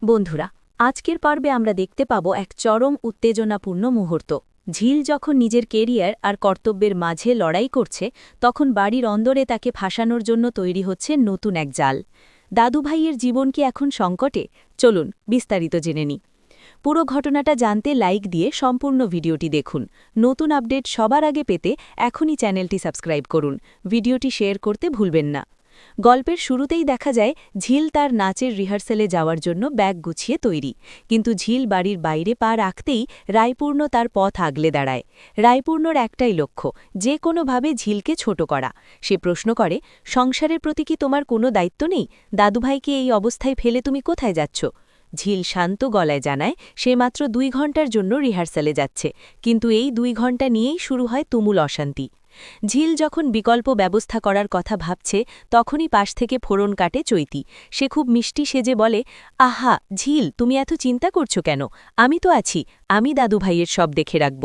বন্ধুরা, আজকের পর্বে আমরা দেখতে পাব এক চরম উত্তেজনাপূর্ণ মুহূর্ত। ঝিল যখন নিজের কেরিয়ার আর কর্তব্যের মাঝে লড়াই করছে, তখন বাড়ির অন্দরে তাকে ফাঁসানোর জন্য তৈরি হচ্ছে নতুন এক জাল। দাদুভাইয়ের জীবন কি এখন সংকটে? চলুন বিস্তারিত জেনে নিই। পুরো ঘটনাটা জানতে লাইক দিয়ে সম্পূর্ণ ভিডিওটি দেখুন। নতুন আপডেট সবার আগে পেতে এখনই চ্যানেলটি সাবস্ক্রাইব করুন। ভিডিওটি শেয়ার করতে ভুলবেন না। গল্পের শুরুতেই দেখা যায় ঝিল তার নাচের রিহার্সেলে যাওয়ার জন্য ব্যাগ গুছিয়ে তৈরি, কিন্তু ঝিল বাড়ির বাইরে পা রাখতেই রায়পূর্ণ তার পথ আগলে দাঁড়ায়। রায়পূর্ণর একটাই লক্ষ্য, যে কোনোভাবে ঝিলকে ছোট করা। সে প্রশ্ন করে, সংসারের প্রতি কি তোমার কোনো দায়িত্ব নেই? দাদুভাইকে এই অবস্থায় ফেলে তুমি কোথায় যাচ্ছ? ঝিল শান্ত গলায় জানায় সে মাত্র 2 ঘন্টার জন্য রিহার্সালে যাচ্ছে, কিন্তু এই 2 ঘন্টা নিয়েই শুরু হয় তুমুল অশান্তি। ঝিল যখন বিকল্প ব্যবস্থা করার কথা ভাবছে, তখনই পাশ থেকে ফোড়ন কাটে চৈতি। সে খুব মিষ্টি সেজে বলে, আহা ঝিল, তুমি এত চিন্তা করছো কেন? আমি তো আছি, আমি দাদুভাইয়ের সব দেখে রাখব।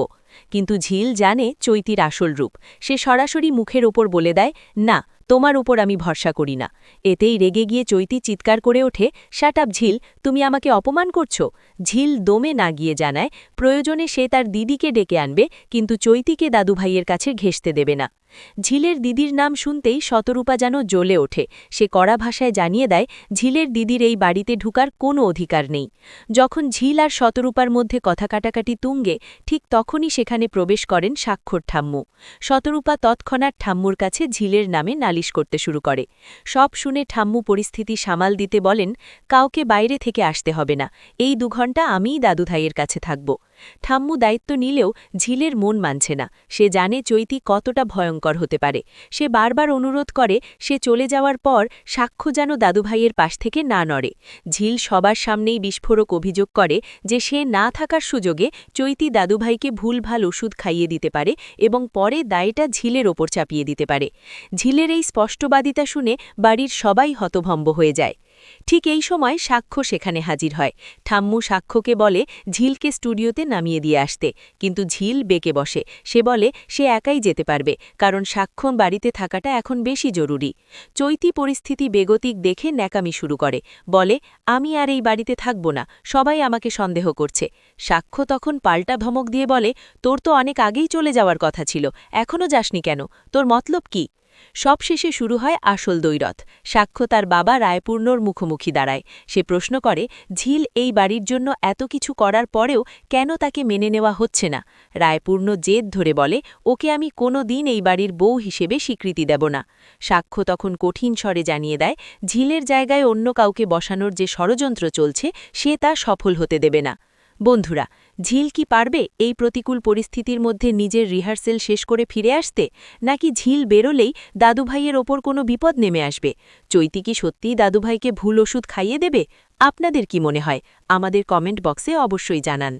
কিন্তু ঝিল জানে চৈতির আসল রূপ। সে সরাসরি মুখের ওপর বলে দেয়, না, তোমার উপর আমি ভরসা করি না। এতেই রেগে গিয়ে চৈতি চিৎকার করে ওঠে, শাট আপ ঝিল, তুমি আমাকে অপমান করছো। ঝিল দমে না গিয়ে জানায় প্রয়োজনে সে তার দিদিকে ডেকে আনবে, কিন্তু চৈতিকে দাদুভাইয়ের কাছে ঘেঁষতে দেবে না। ঝিলের দিদির নাম শুনতেই শতরূপা যেন জ্বলে ওঠে। সে কড়া ভাষায় জানিয়ে দেয় ঝিলের দিদির এই বাড়িতে ঢুকার কোনো অধিকার নেই। যখন ঝিল আর শতরূপার মধ্যে কথা কাটাকাটি তুঙ্গে, ঠিক তখনই সেখানে প্রবেশ করেন স্বাক্ষর ঠাম্মু। শতরূপা তৎক্ষণাৎ ঠাম্মুর কাছে ঝিলের নামে নালিশ করতে শুরু করে। সব শুনে ঠাম্মু পরিস্থিতি সামাল দিতে বলেন, কাউকে বাইরে থেকে আসতে হবে না, এই 2 ঘন্টা আমিই দাদুভাইয়ের কাছে থাকব। ঠাম্মু দায়িত্ব নিলেও ঝিলের মন মানছে না। সে জানে চৈতি কতটা ভয়ঙ্কর হতে পারে। সে বারবার অনুরোধ করে, সে চলে যাওয়ার পর সাক্ষ্য যেন দাদুভাইয়ের পাশ থেকে না নড়ে। ঝিল সবার সামনেই বিস্ফোরক অভিযোগ করে যে সে না থাকার সুযোগে চৈতি দাদুভাইকে ভুলভাল ওষুধ খাইয়ে দিতে পারে এবং পরে দায়টা ঝিলের ওপর চাপিয়ে দিতে পারে। ঝিলের এই স্পষ্টবাদিতা শুনে বাড়ির সবাই হতভম্ব হয়ে যায়। ঠিক এই সময় সাক্ষ্য সেখানে হাজির হয়। ঠাম্মু সাক্ষ্যকে বলে ঝিলকে স্টুডিওতে নামিয়ে দিয়ে আসতে, কিন্তু ঝিল বেঁকে বসে। সে বলে সে একাই যেতে পারবে, কারণ সাক্ষ্য বাড়িতে থাকাটা এখন বেশি জরুরি। চৈতি পরিস্থিতি বেগতিক দেখে ন্যাকামি শুরু করে, বলে আমি আর এই বাড়িতে থাকব না, সবাই আমাকে সন্দেহ করছে। সাক্ষ্য তখন পাল্টা ধমক দিয়ে বলে, তোর তো অনেক আগেই চলে যাওয়ার কথা ছিল, এখনও যাসনি কেন? তোর মতলব কি? সবশেষে শুরু হয় আসল দৈরথ। সাক্ষ্য তার বাবা রায়পূর্ণর মুখোমুখি দাঁড়ায়। সে প্রশ্ন করে, ঝিল এই বাড়ির জন্য এত কিছু করার পরেও কেন তাকে মেনে নেওয়া হচ্ছে না? রায়পূর্ণ জেদ ধরে বলে, ওকে আমি কোনো দিন এই বাড়ির বউ হিসেবে স্বীকৃতি দেব না। সাক্ষ্য তখন কঠিন স্বরে জানিয়ে দেয়, ঝিলের জায়গায় অন্য কাউকে বসানোর যে ষড়যন্ত্র চলছে, সে তা সফল হতে দেবে না। বন্ধুরা, ঝিল কি পারবে এই প্রতিকূল পরিস্থিতির মধ্যে নিজের রিহার্সেল শেষ করে ফিরে আসতে, নাকি ঝিল বেরোলেই দাদুভাইয়ের ওপর কোনো বিপদ নেমে আসবে? চৈতি কি সত্যিই দাদুভাইকে ভুল ওষুধ খাইয়ে দেবে? আপনাদের কি মনে হয়? আমাদের কমেন্ট বক্সে অবশ্যই জানান।